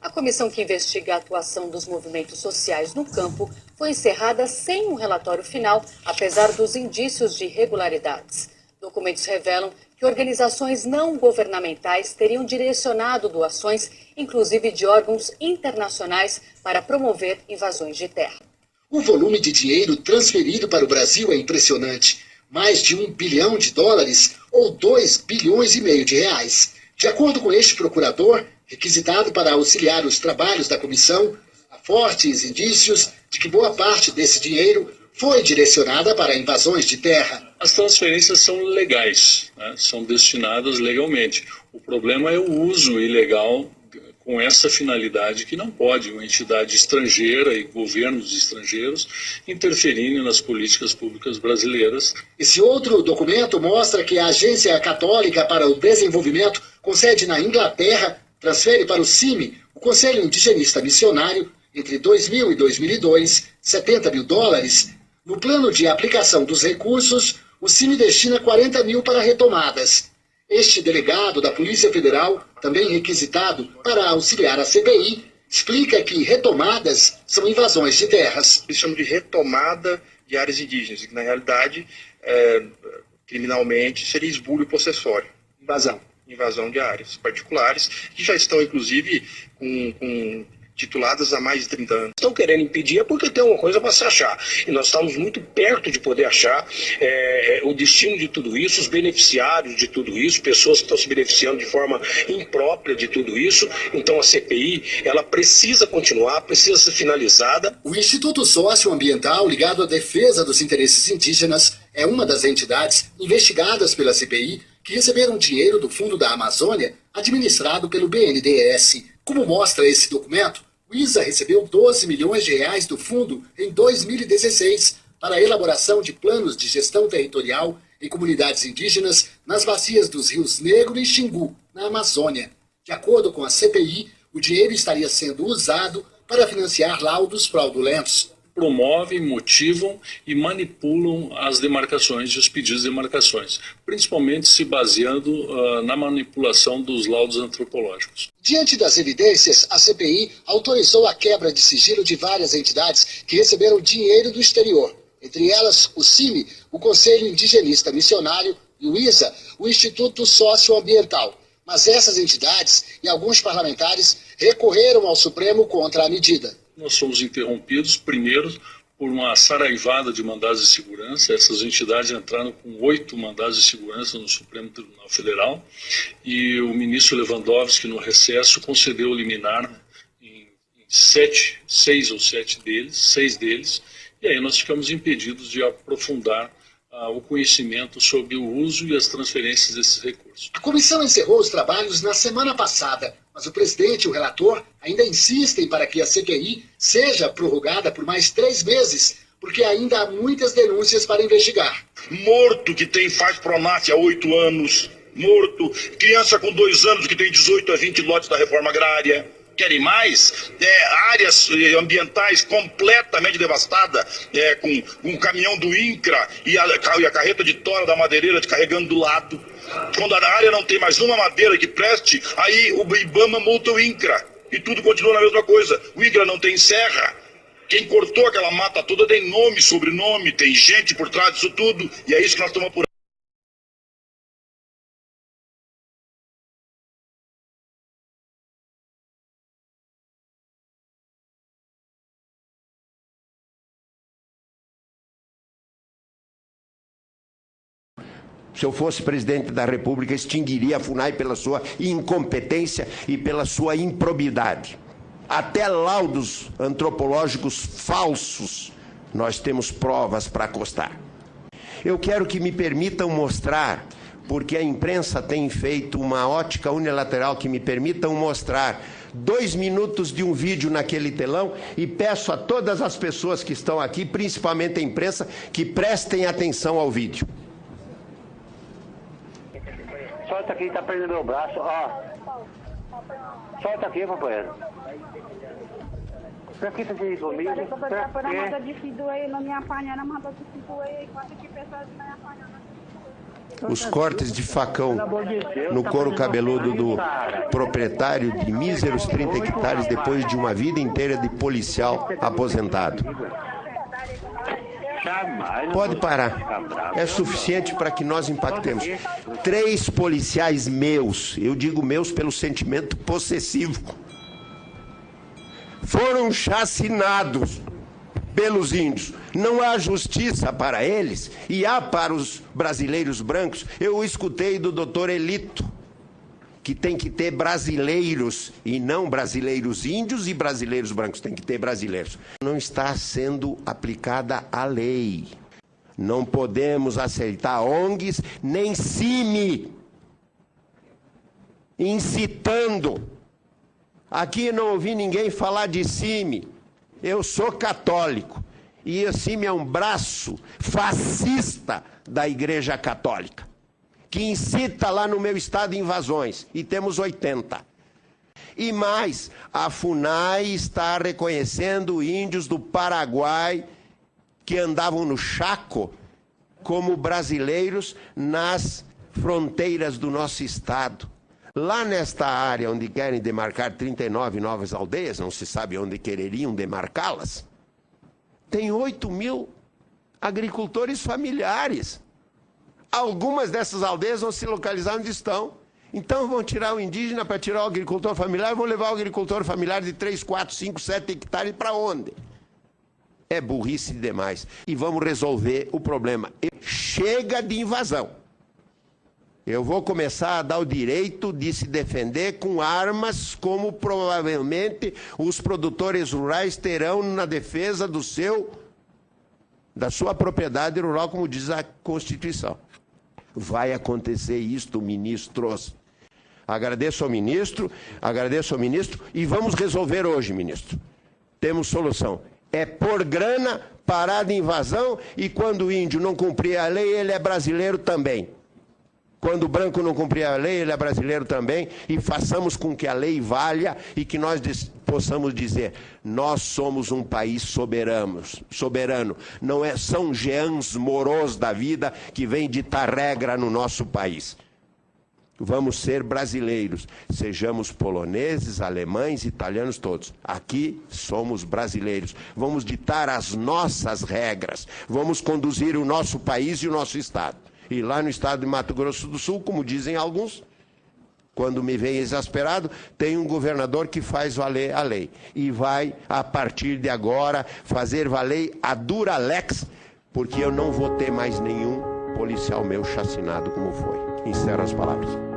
A comissão que investiga a atuação dos movimentos sociais no campo foi encerrada sem um relatório final, apesar dos indícios de irregularidades. Documentos revelam que organizações não governamentais teriam direcionado doações, inclusive de órgãos internacionais, para promover invasões de terra. O volume de dinheiro transferido para o Brasil é impressionante. Mais de US$ 1 bilhão ou 2,5 bilhões de reais. De acordo com este procurador, requisitado para auxiliar os trabalhos da comissão, há fortes indícios de que boa parte desse dinheiro foi direcionada para invasões de terra. As transferências são legais, né? São destinadas legalmente. O problema é o uso ilegal com essa finalidade que não pode uma entidade estrangeira e governos estrangeiros interferirem nas políticas públicas brasileiras. Esse outro documento mostra que a Agência Católica para o Desenvolvimento, com sede na Inglaterra, transfere para o CIMI, o Conselho Indigenista Missionário, entre 2000 e 2002, US$ 70 mil. No plano de aplicação dos recursos, o CIMI destina 40 mil para retomadas. Este delegado da Polícia Federal, também requisitado para auxiliar a CPI, explica que retomadas são invasões de terras. Eles chamam de retomada de áreas indígenas, que na realidade, criminalmente, seria esbulho possessório. Invasão de áreas particulares, que já estão, inclusive, com tituladas há mais de 30 anos. Estão querendo impedir porque tem uma coisa para se achar. E nós estamos muito perto de poder achar o destino de tudo isso, os beneficiários de tudo isso, pessoas que estão se beneficiando de forma imprópria de tudo isso. Então a CPI, ela precisa continuar, precisa ser finalizada. O Instituto Socioambiental, ligado à defesa dos interesses indígenas, é uma das entidades investigadas pela CPI que receberam dinheiro do Fundo da Amazônia, administrado pelo BNDES. Como mostra esse documento, o ISA recebeu R$ 12 milhões do fundo em 2016 para a elaboração de planos de gestão territorial em comunidades indígenas nas bacias dos rios Negro e Xingu, na Amazônia. De acordo com a CPI, o dinheiro estaria sendo usado para financiar laudos fraudulentos. Promovem, motivam e manipulam as demarcações e os pedidos de demarcações, principalmente se baseando na manipulação dos laudos antropológicos. Diante das evidências, a CPI autorizou a quebra de sigilo de várias entidades que receberam dinheiro do exterior, entre elas o CIMI, o Conselho Indigenista Missionário, e o ISA, o Instituto Socioambiental. Mas essas entidades e alguns parlamentares recorreram ao Supremo contra a medida. Nós somos interrompidos, primeiro, por uma saraivada de mandados de segurança. Essas entidades entraram com 8 mandados de segurança no Supremo Tribunal Federal e o ministro Lewandowski, no recesso, concedeu liminar em 6 ou 7 deles, 6 deles, e aí nós ficamos impedidos de aprofundar o conhecimento sobre o uso e as transferências desses recursos. A comissão encerrou os trabalhos na semana passada, mas o presidente e o relator ainda insistem para que a CPI seja prorrogada por mais 3 meses, porque ainda há muitas denúncias para investigar. Morto que faz Pronaf há 8 anos, morto, criança com 2 anos que tem 18 a 20 lotes da reforma agrária. Querem mais? Áreas ambientais completamente devastadas, com um caminhão do INCRA e a carreta de tora da madeireira carregando do lado. Quando a área não tem mais uma madeira que preste, aí o IBAMA multa o INCRA. E tudo continua na mesma coisa. O INCRA não tem serra. Quem cortou aquela mata toda tem nome, sobrenome, tem gente por trás disso tudo. E é isso que nós estamos apurando. Se eu fosse presidente da República, extinguiria a FUNAI pela sua incompetência e pela sua improbidade. Até laudos antropológicos falsos nós temos provas para acostar. Eu quero que me permitam mostrar, porque a imprensa tem feito uma ótica unilateral, que me permitam mostrar 2 minutos de um vídeo naquele telão e peço a todas as pessoas que estão aqui, principalmente a imprensa, que prestem atenção ao vídeo. Solta aqui, tá prendendo meu braço, ó. Solta aqui, companheiro. Pra que fazer isso comigo? Foi na moda de aí, não me apanha, na moda de aí, quase que pessoas me apanham. os cortes de facão no couro cabeludo do proprietário de míseros 30 hectares depois de uma vida inteira de policial aposentado. Pode parar. É suficiente para que nós impactemos. 3 policiais meus, eu digo meus pelo sentimento possessivo, foram chacinados pelos índios. Não há justiça para eles e há para os brasileiros brancos. Eu escutei do doutor Elito que tem que ter brasileiros e não brasileiros índios e brasileiros brancos, tem que ter brasileiros. Não está sendo aplicada a lei. Não podemos aceitar ONGs nem CIMI incitando. Aqui não ouvi ninguém falar de CIMI. Eu sou católico e o CIMI é um braço fascista da Igreja Católica, que incita lá no meu estado invasões, e temos 80. E mais, a FUNAI está reconhecendo índios do Paraguai que andavam no Chaco como brasileiros nas fronteiras do nosso estado. Lá nesta área onde querem demarcar 39 novas aldeias, não se sabe onde quereriam demarcá-las, tem 8.000 agricultores familiares. Algumas dessas aldeias vão se localizar onde estão. Então vão tirar o indígena para tirar o agricultor familiar, vão levar o agricultor familiar de 3, 4, 5, 7 hectares para onde? É burrice demais. E vamos resolver o problema. Chega de invasão. Eu vou começar a dar o direito de se defender com armas, como provavelmente os produtores rurais terão na defesa da sua propriedade rural, como diz a Constituição. Vai acontecer isto, ministros. Agradeço ao ministro e vamos resolver hoje, ministro. Temos solução. É por grana, parar de invasão, e quando o índio não cumprir a lei, ele é brasileiro também. Quando o branco não cumprir a lei, ele é brasileiro também, e façamos com que a lei valha e que nós possamos dizer, nós somos um país soberano. Não são Jeans Moros da vida que vêm ditar regra no nosso país. Vamos ser brasileiros, sejamos poloneses, alemães, italianos, todos. Aqui somos brasileiros. Vamos ditar as nossas regras, vamos conduzir o nosso país e o nosso estado. E lá no estado de Mato Grosso do Sul, como dizem alguns, quando me veem exasperado, tem um governador que faz valer a lei. E vai, a partir de agora, fazer valer a dura lex, porque eu não vou ter mais nenhum policial meu chacinado como foi. Encerro as palavras.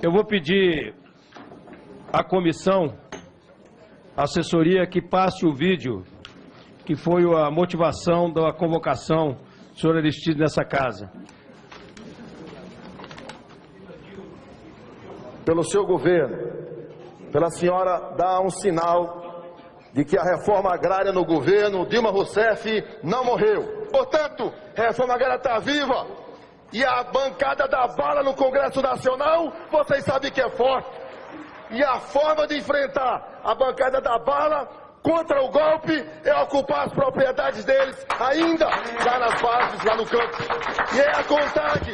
Eu vou pedir à comissão, à assessoria, que passe o vídeo, que foi a motivação da convocação do senhor Aristides nessa casa. Pelo seu governo, pela senhora dar um sinal de que a reforma agrária no governo Dilma Rousseff não morreu. Portanto, a reforma agrária está viva. E a bancada da bala no Congresso Nacional, vocês sabem que é forte. E a forma de enfrentar a bancada da bala contra o golpe é ocupar as propriedades deles, ainda lá nas bases, lá no campo. E é a CONTAG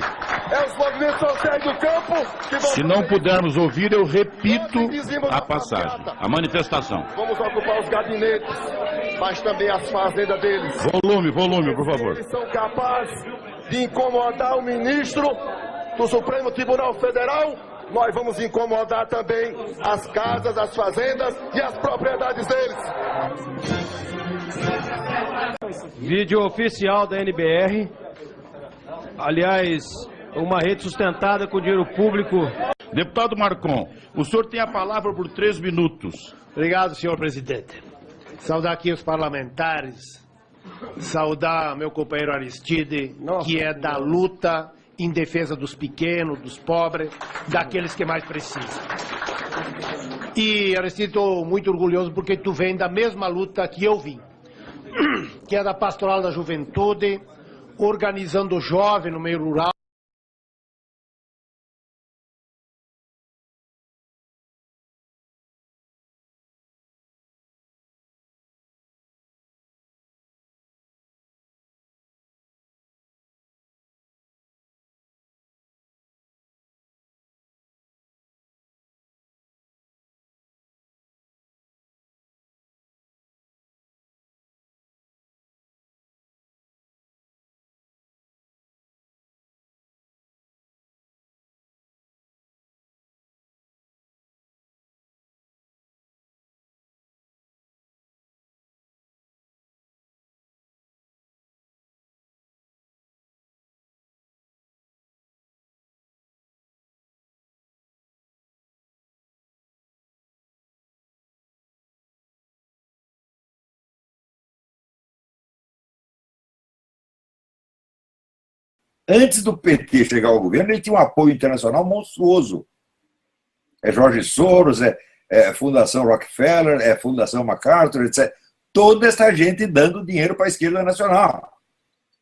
É os movimentos sociais do campo que vão... Se não pudermos ouvir, eu repito a passagem, a manifestação. Vamos ocupar os gabinetes, mas também as fazendas deles. Volume, por favor. Eles são capazes de incomodar o ministro do Supremo Tribunal Federal. Nós vamos incomodar também as casas, as fazendas e as propriedades deles. Vídeo oficial da NBR. Aliás, uma rede sustentada com dinheiro público. Deputado Marcon, o senhor tem a palavra por 3 minutos. Obrigado, senhor presidente. Saudar aqui os parlamentares, saudar meu companheiro Aristide, que é da luta em defesa dos pequenos, dos pobres, daqueles que mais precisam. E, Aristide, estou muito orgulhoso porque tu vem da mesma luta que eu vim, que é da Pastoral da Juventude, organizando o jovem no meio rural. Antes do PT chegar ao governo, ele tinha um apoio internacional monstruoso. É Jorge Soros, é Fundação Rockefeller, é Fundação MacArthur, etc. Toda essa gente dando dinheiro para a esquerda nacional.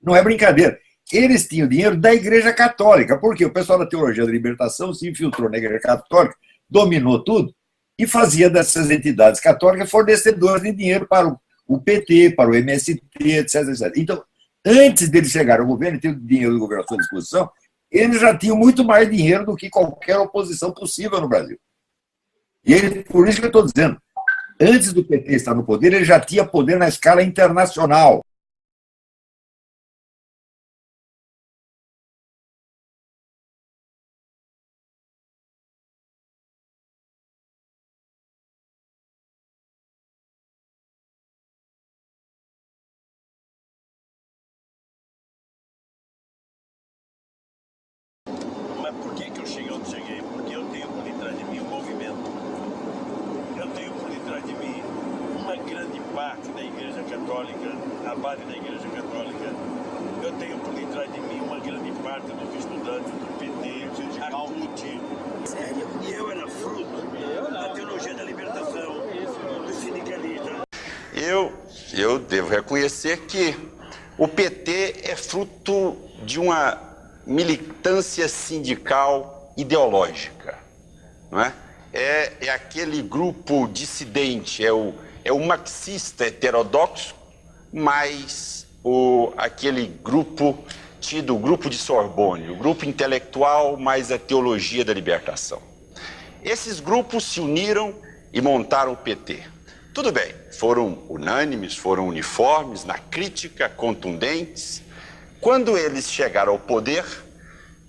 Não é brincadeira. Eles tinham dinheiro da Igreja Católica, porque o pessoal da teologia da libertação se infiltrou na Igreja Católica, dominou tudo e fazia dessas entidades católicas fornecedoras de dinheiro para o PT, para o MST, etc, etc. Então, antes deles chegarem ao governo e ter o dinheiro do governo à sua disposição, eles já tinham muito mais dinheiro do que qualquer oposição possível no Brasil. E por isso que eu estou dizendo, antes do PT estar no poder, ele já tinha poder na escala internacional. Mas por que eu cheguei onde cheguei? Porque eu tenho por detrás de mim um movimento. Eu tenho por detrás de mim uma grande parte da Igreja Católica, a base da Igreja Católica. Eu tenho por detrás de mim uma grande parte dos estudantes do PT, a CUT. E eu era fruto da teologia da libertação, do sindicalista. Eu devo reconhecer que o PT é fruto de uma militância sindical ideológica, não é? É aquele grupo dissidente, é o marxista heterodoxo, mas aquele grupo tido, o grupo de Sorbonne, o grupo intelectual mais a teologia da libertação. Esses grupos se uniram e montaram o PT. Tudo bem, foram unânimes, foram uniformes na crítica, contundentes. Quando eles chegaram ao poder,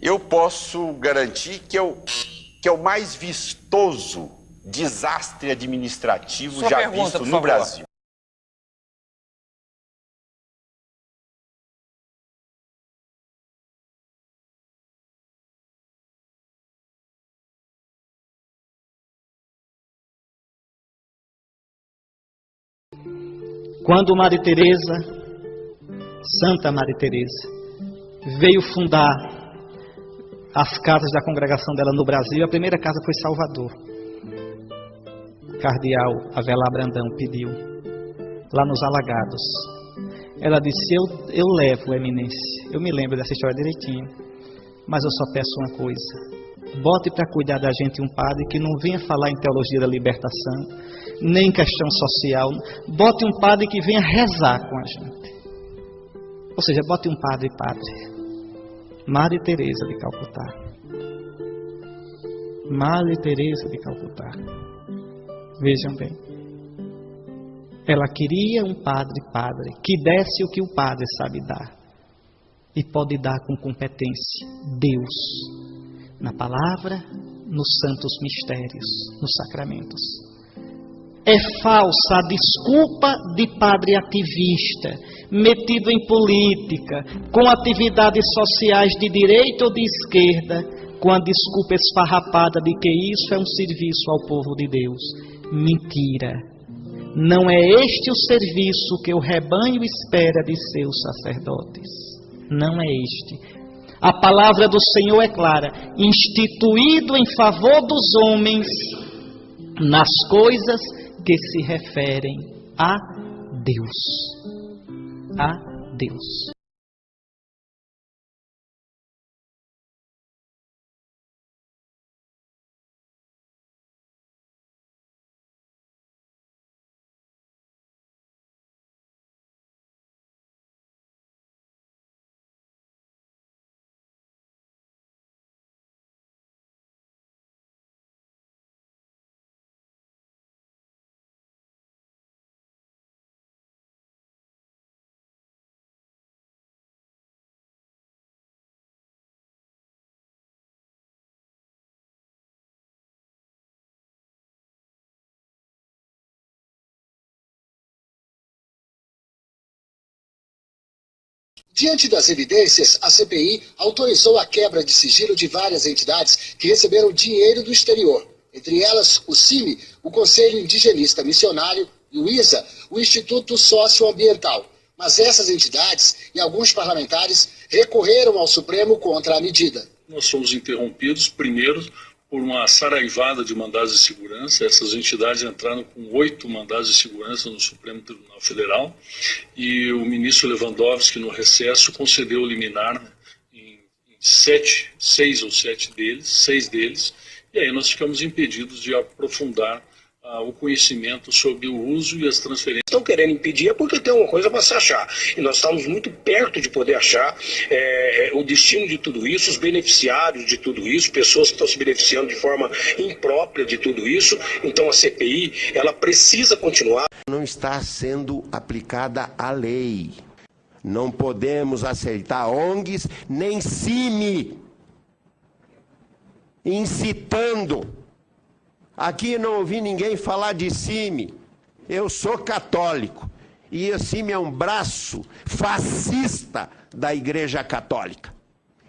eu posso garantir que é o mais vistoso desastre administrativo Sua já pergunta, visto por no favor. Brasil. Quando Maria Teresa, Santa Maria Teresa, veio fundar as casas da congregação dela no Brasil, a primeira casa foi Salvador. Cardeal Avelar Brandão pediu, lá nos Alagados. Ela disse, eu levo, eminência. Eu me lembro dessa história direitinho, mas eu só peço uma coisa. Bote para cuidar da gente um padre que não venha falar em teologia da libertação, nem questão social. Bote um padre que venha rezar com a gente. Ou seja, bote um padre. Madre Teresa de Calcutá. Madre Teresa de Calcutá. Vejam bem. Ela queria um padre que desse o que o padre sabe dar. E pode dar com competência. Deus. Na palavra, nos santos mistérios, nos sacramentos. É falsa a desculpa de padre ativista, metido em política, com atividades sociais de direita ou de esquerda, com a desculpa esfarrapada de que isso é um serviço ao povo de Deus. Mentira! Não é este o serviço que o rebanho espera de seus sacerdotes. Não é este. A palavra do Senhor é clara: instituído em favor dos homens nas coisas que se referem a Deus. A Deus. Diante das evidências, a CPI autorizou a quebra de sigilo de várias entidades que receberam dinheiro do exterior. Entre elas, o CIMI, o Conselho Indigenista Missionário, e o ISA, o Instituto Socioambiental. Mas essas entidades e alguns parlamentares recorreram ao Supremo contra a medida. Nós fomos interrompidos, primeiro, por uma saraivada de mandados de segurança. Essas entidades entraram com 8 mandados de segurança no Supremo Tribunal Federal e o ministro Lewandowski, no recesso, concedeu liminar em 6 ou 7 deles, 6 deles, e aí nós ficamos impedidos de aprofundar o conhecimento sobre o uso e as transferências. Estão querendo impedir é porque tem uma coisa para se achar. E nós estamos muito perto de poder achar o destino de tudo isso, os beneficiários de tudo isso, pessoas que estão se beneficiando de forma imprópria de tudo isso. Então a CPI, ela precisa continuar. Não está sendo aplicada a lei. Não podemos aceitar ONGs nem CIMI incitando. Aqui não ouvi ninguém falar de CIMI. Eu sou católico. E o CIMI é um braço fascista da Igreja Católica,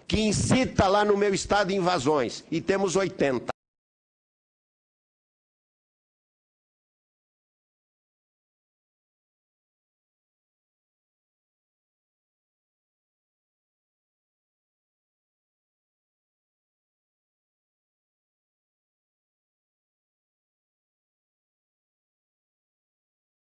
que incita lá no meu estado invasões. E temos 80.